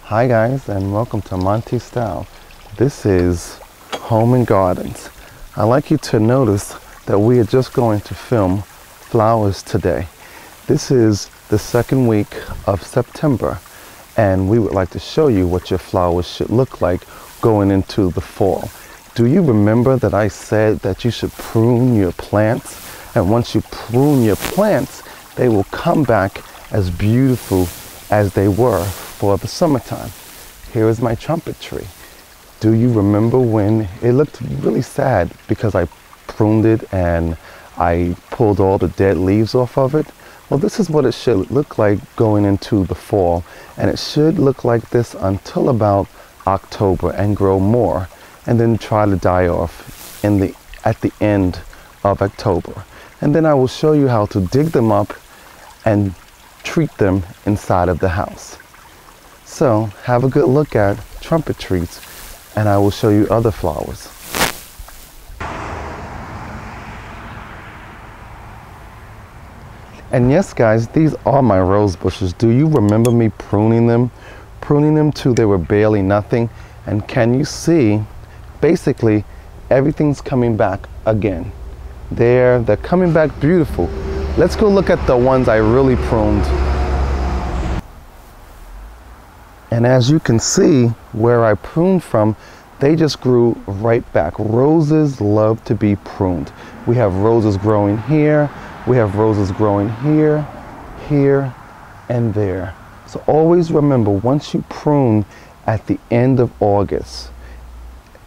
Hi guys, and welcome to Monty Style. This is Home and Gardens. I'd like you to notice that we are just going to film flowers today. This is the second week of September, and we would like to show you what your flowers should look like going into the fall. Do you remember that I said that you should prune your plants? And once you prune your plants, they will come back as beautiful as they were for the summertime. Here is my trumpet tree. Do you remember when it looked really sad because I pruned it and I pulled all the dead leaves off of it? Well, this is what it should look like going into the fall, and it should look like this until about October and grow more, and then try to die off at the end of October. And then I will show you how to dig them up and treat them inside of the house. So have a good look at trumpet trees, and I will show you other flowers. And yes guys, these are my rose bushes. Do you remember me pruning them? Pruning them till they were barely nothing. And can you see, basically everything's coming back again. They're coming back beautiful. Let's go look at the ones I really pruned. And as you can see, where I pruned from, they just grew right back. Roses love to be pruned. We have roses growing here. We have roses growing here, here, and there. So always remember, once you prune at the end of August,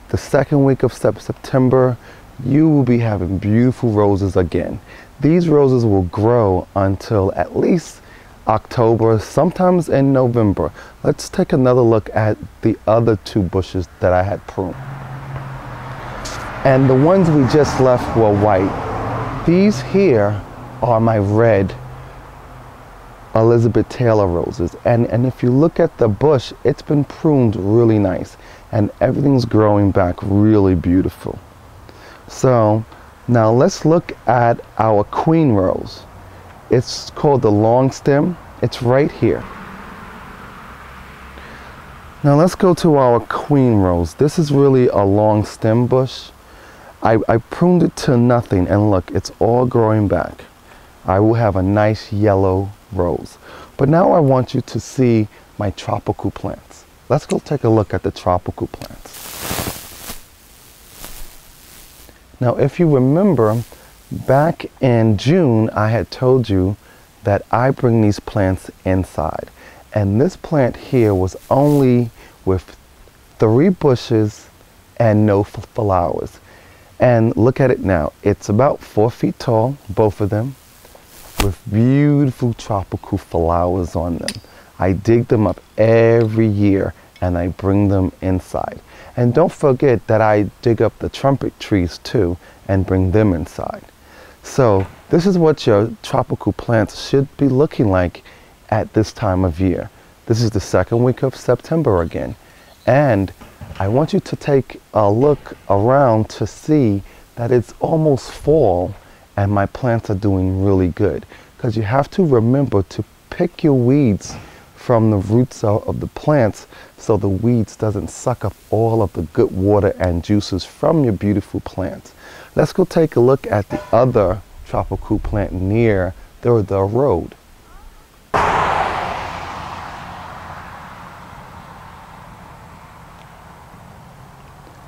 the second week of September, you will be having beautiful roses again. These roses will grow until at least October, sometimes in November. Let's take another look at the other two bushes that I had pruned. And the ones we just left were white. These here are my red Elizabeth Taylor roses. And if you look at the bush, it's been pruned really nice, and everything's growing back really beautiful. So now let's look at our queen rose. It's called the long stem. It's right here. Now let's go to our queen rose. This is really a long stem bush. I pruned it to nothing, and look, it's all growing back. I will have a nice yellow rose. But now I want you to see my tropical plants. Let's go take a look at the tropical plants. Now if you remember, back in June, I had told you that I bring these plants inside. And this plant here was only with 3 bushes and no flowers. And look at it now. It's about 4 feet tall, both of them, with beautiful tropical flowers on them. I dig them up every year and I bring them inside. And don't forget that I dig up the trumpet trees too and bring them inside. So this is what your tropical plants should be looking like at this time of year. This is the second week of September again. And I want you to take a look around to see that it's almost fall and my plants are doing really good. Because you have to remember to pick your weeds from the roots of the plants so the weeds doesn't suck up all of the good water and juices from your beautiful plants. Let's go take a look at the other tropical plant near the road.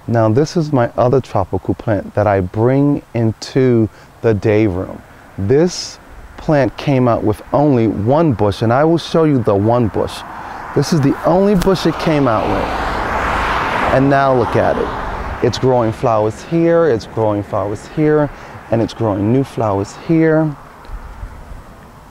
Now this is my other tropical plant that I bring into the day room. This plant came out with only 1 bush, and I will show you the 1 bush. This is the only bush it came out with. And now look at it. It's growing flowers here, it's growing flowers here, and it's growing new flowers here.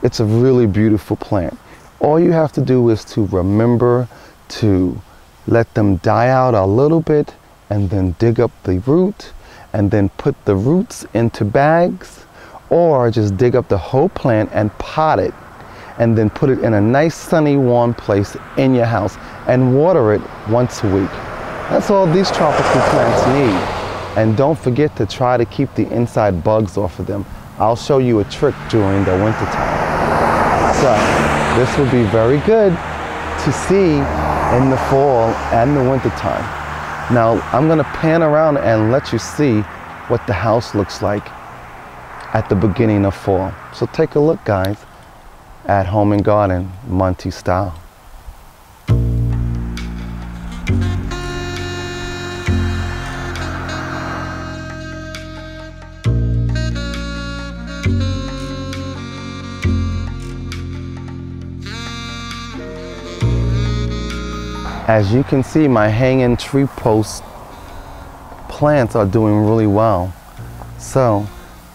It's a really beautiful plant. All you have to do is to remember to let them die out a little bit, and then dig up the root, and then put the roots into bags, or just dig up the whole plant and pot it, and then put it in a nice sunny warm place in your house and water it once a week. That's all these tropical plants need. And don't forget to try to keep the inside bugs off of them. I'll show you a trick during the winter time. So this will be very good to see in the fall and the winter time. Now I'm gonna pan around and let you see what the house looks like at the beginning of fall. So take a look, guys, at Home and Garden, Monty style. As you can see, my hanging tree post plants are doing really well. So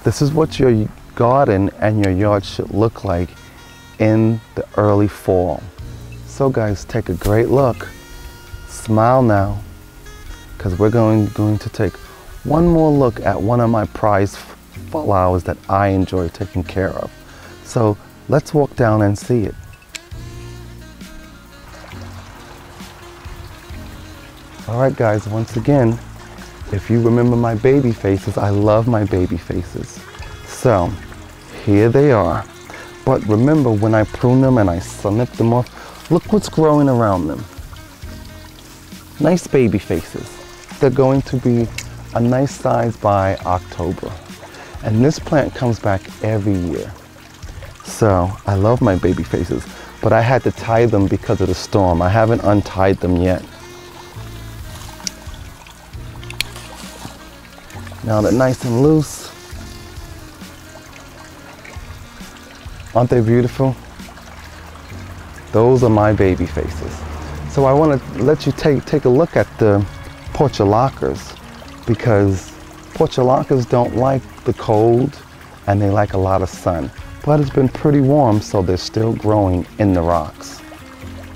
this is what your garden and your yard should look like in the early fall. So guys, take a great look. Smile now, because we're going to take one more look at one of my prized flowers that I enjoy taking care of. So let's walk down and see it. All right, guys, once again, if you remember my baby faces, I love my baby faces. So here they are. But remember, when I prune them and I snip them off, look what's growing around them. Nice baby faces. They're going to be a nice size by October. And this plant comes back every year. So I love my baby faces, but I had to tie them because of the storm. I haven't untied them yet. Now they're nice and loose. Aren't they beautiful? Those are my baby faces. So I want to let you take a look at the portulacas, because portulacas don't like the cold and they like a lot of sun. But it's been pretty warm, so they're still growing in the rocks.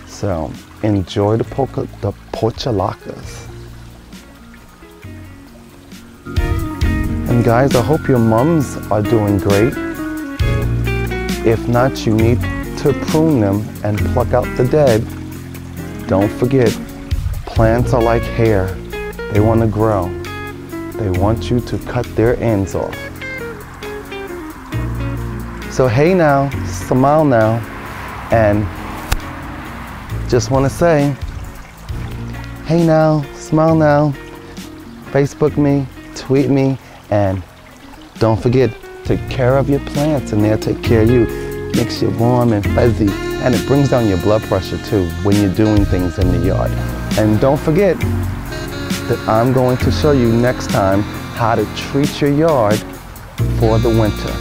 So enjoy the portulacas. And guys, I hope your mums are doing great. If not, you need to prune them and pluck out the dead. Don't forget, plants are like hair. They want to grow. They want you to cut their ends off. So hey now, smile now, and just want to say, hey now, smile now, Facebook me, tweet me, and don't forget, take care of your plants and they'll take care of you. Makes you warm and fuzzy, and it brings down your blood pressure too when you're doing things in the yard. And don't forget that I'm going to show you next time how to treat your yard for the winter.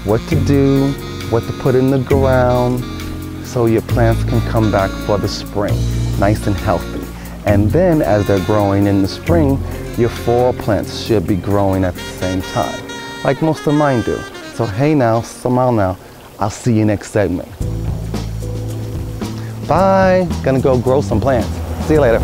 What to do, what to put in the ground, so your plants can come back for the spring, nice and healthy. And then as they're growing in the spring, your fall plants should be growing at the same time, like most of mine do. So hey now, smile now. I'll see you next segment. Bye. Gonna go grow some plants. See you later.